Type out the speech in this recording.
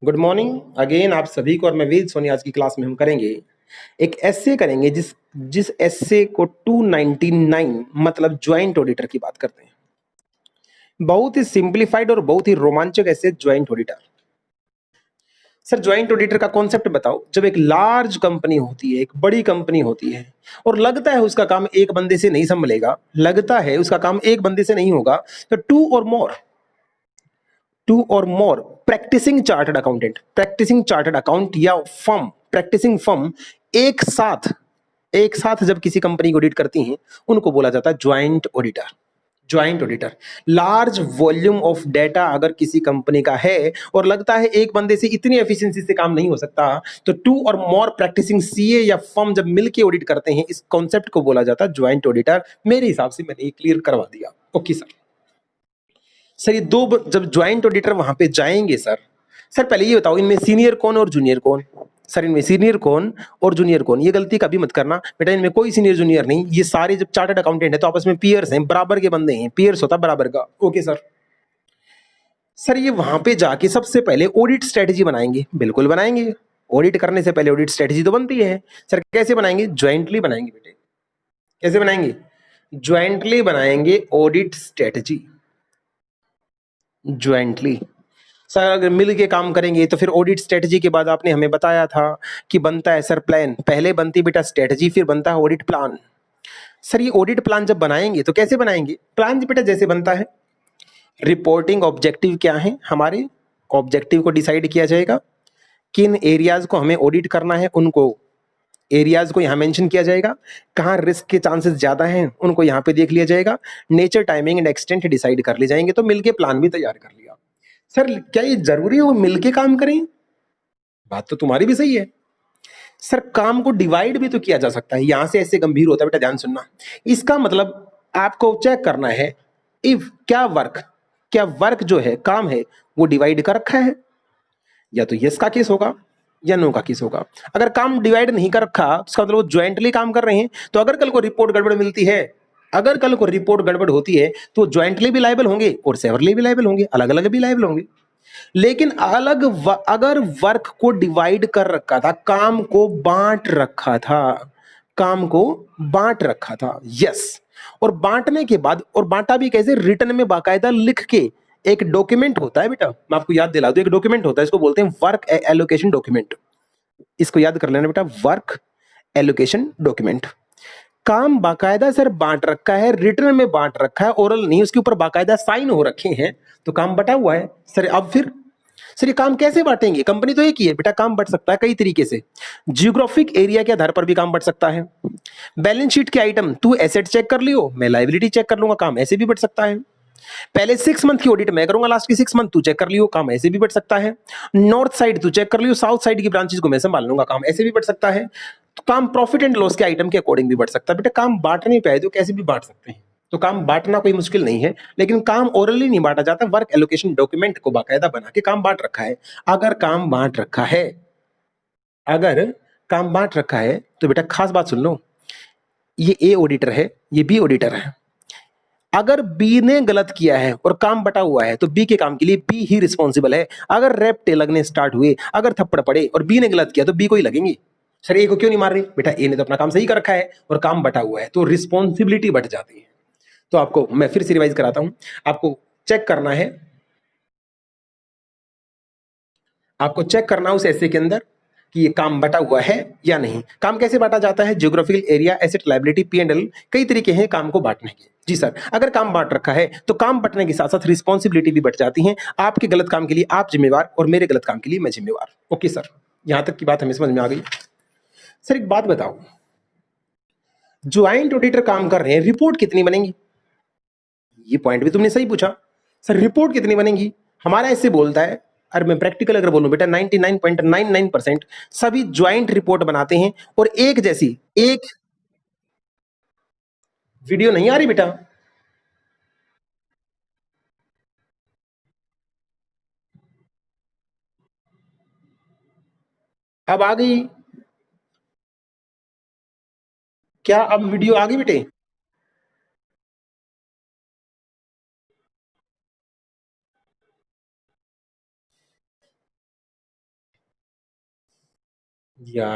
Good morning again आप सभी को। और मैं वेद सोनी, आज की क्लास में हम करेंगे एक एस्से करेंगे जिस जिस एस्से को 299 मतलब ज्वाइंट ऑडिटर की बात करते हैं। बहुत ही सिंप्लीफाइड और बहुत ही रोमांचक essay joint auditor. Sir joint auditor का कॉन्सेप्ट बताओ। जब एक लार्ज कंपनी होती है, एक बड़ी कंपनी होती है और लगता है उसका काम एक बंदे से नहीं संभलेगा, लगता है उसका काम एक बंदे से नहीं होगा, तो टू और मोर प्रैक्टिसिंग चार्टर्ड अकाउंट या फर्म प्रैक्टिसिंग फर्म एक साथ जब किसी कंपनी को ऑडिट करती हैं, उनको बोला जाता है joint auditor. Large volume of data अगर किसी कंपनी का है और लगता है एक बंदे से इतनी एफिशिएंसी से काम नहीं हो सकता, तो टू और मोर प्रैक्टिसिंग सीए या फर्म जब मिलके ऑडिट करते हैं, इस कॉन्सेप्ट को बोला जाता है ज्वाइंट ऑडिटर। मेरे हिसाब से मैंने ये क्लियर करवा दिया। ओके सर ये जब ज्वाइंट ऑडिटर वहां पे जाएंगे सर पहले ये बताओ, इनमें सीनियर कौन और जूनियर कौन? सर इनमें सीनियर कौन और जूनियर कौन? ये गलती कभी मत करना बेटा, इनमें कोई सीनियर जूनियर नहीं। ये सारे जब चार्टर्ड अकाउंटेंट है तो आपस में पीयर्स हैं, बराबर के बंदे हैं। पीयर्स होता बराबर का। ओके सर ये वहां पे जाके सबसे पहले ऑडिट स्ट्रेटेजी बनाएंगे। बिल्कुल बनाएंगे। ऑडिट करने से पहले ऑडिट स्ट्रेटेजी तो बनती है। सर कैसे बनाएंगे? ज्वाइंटली बनाएंगे बेटे। कैसे बनाएंगे? ज्वाइंटली बनाएंगे ऑडिट स्ट्रेटेजी। ज्वाइंटली। सर अगर मिल के काम करेंगे तो फिर ऑडिट स्ट्रेटजी के बाद आपने हमें बताया था कि बनता है सर प्लान। पहले बनती बेटा स्ट्रेटजी, फिर बनता है ऑडिट प्लान। सर ये ऑडिट प्लान जब बनाएंगे तो कैसे बनाएंगे? प्लान बेटा जैसे बनता है, रिपोर्टिंग ऑब्जेक्टिव क्या है हमारे, ऑब्जेक्टिव को डिसाइड किया जाएगा। किन एरियाज को हमें ऑडिट करना है, उनको एरियाज को यहाँ मेंशन किया जाएगा। कहाँ रिस्क के चांसेस ज्यादा हैं, उनको यहाँ पे देख लिया जाएगा। Nature, timing and extent decide कर ले जाएंगे, तो मिलके प्लान भी तैयार कर लिया। सर क्या ये जरूरी है वो मिलके काम करें? बात तो तुम्हारी भी सही है। सर काम को डिवाइड भी तो किया जा सकता है। यहां से ऐसे गंभीर होता है बेटा, ध्यान सुनना। इसका मतलब आपको चेक करना है इफ क्या वर्क जो है, काम है, वो डिवाइड कर रखा है। या तो यस का केस होगा या नो का केस होगा। अगर काम डिवाइड नहीं कर रखा, उसका मतलब वो ज्वाइंटली काम कर रहे हैं। तो अगर कल को रिपोर्ट गड़बड़ मिलती है, अगर कल को रिपोर्ट गड़बड़ होती है, तो ज्वाइंटली भी लायबल होंगे और सेवरली भी लायबल होंगे, अलग अलग भी लायबल होंगे। लेकिन अगर वर्क को डिवाइड कर रखा था, काम को बांट रखा था, यस। और बांटने के बाद, और बांटा भी कैसे? रिटर्न में बाकायदा लिख के। एक डॉक्यूमेंट होता है बेटा, मैं आपको याद दिला दूं, एक डॉक्यूमेंट होता है, इसको बोलते हैं वर्क एलोकेशन डॉक्यूमेंट। इसको याद कर लेना बेटा, वर्क एलोकेशन डॉक्यूमेंट। काम बाकायदा सर बांट रखा है, रिटर्न में बांट रखा है, ओरल नहीं, उसके ऊपर बाकायदा साइन हो रखे हैं, तो काम बटा हुआ है। सर अब फिर सर ये काम कैसे बांटेंगे? कंपनी तो एक ही है बेटा, काम बट सकता है कई तरीके से। जियोग्राफिक एरिया के आधार पर भी काम बट सकता है। बैलेंस शीट के आइटम, तू एसेट चेक कर लियो, मैं लाइबिलिटी चेक कर लूंगा, काम ऐसे भी बट सकता है। पहले 6 मंथ की ऑडिट मैं करूंगा, लास्ट की 6 मंथ तू चेक कर लियो, काम ऐसे भी बट सकता है। नॉर्थ साइड तू चेक कर लियो, साउथ साइड की ब्रांचेस को मैं संभाल लूंगा, काम ऐसे भी बट सकता है। तो काम प्रॉफिट एंड लॉस के आइटम के अकॉर्डिंग भी बढ़ सकता है बेटा। काम बांटने पे आए तो कैसे भी बांट सकते हैं। तो काम बांटना कोई मुश्किल नहीं है, लेकिन काम ओरली नहीं बांटा जाता। वर्क एलोकेशन डॉक्यूमेंट को बाकायदा बना के काम बांट रखा है। अगर काम बांट रखा है अगर काम बांट रखा है तो बेटा खास बात सुन लो, ये ए ऑडिटर है, ये बी ऑडिटर है। अगर बी ने गलत किया है और काम बटा हुआ है, तो बी के काम के लिए बी ही रिस्पॉन्सिबल है। अगर रेपटे लगने स्टार्ट हुए, अगर थप्पड़ पड़े और बी ने गलत किया, तो बी को ही लगेंगे। सर ए को क्यों नहीं मार रहे? बेटा ए ने तो अपना काम सही कर रखा है और काम बटा हुआ है, तो रिस्पॉन्सिबिलिटी बढ़ जाती है। तो आपको मैं फिर से रिवाइज कराता हूं। आपको चेक करना है आपको चेक करना है उस ऐसे के अंदर कि ये काम बटा हुआ है या नहीं। काम कैसे बांटा जाता है? Geographical area, asset, liability, P&L, कई तरीके हैं काम को बांटने के। जी सर, अगर काम बांट रखा है तो काम बंटने के साथ साथ रिस्पॉन्सिबिलिटी भी बढ़ जाती है। आपके गलत काम के लिए आप जिम्मेवार और मेरे गलत काम के लिए मैं जिम्मेवार। ओके सर, यहां तक की बात हमें समझ में आ गई। सर एक बात बताओ, ज्वाइंट ऑडिटर काम कर रहे हैं, रिपोर्ट कितनी बनेगी? ये पॉइंट भी तुमने सही पूछा। सर रिपोर्ट कितनी बनेगी? हमारा ऐसे बोलता है, अरे मैं प्रैक्टिकल अगर बोलूं बेटा, 99.99% सभी ज्वाइंट रिपोर्ट बनाते हैं और एक जैसी। एक वीडियो नहीं आ रही बेटा? अब आ गई? क्या अब वीडियो आ गई बेटे? यार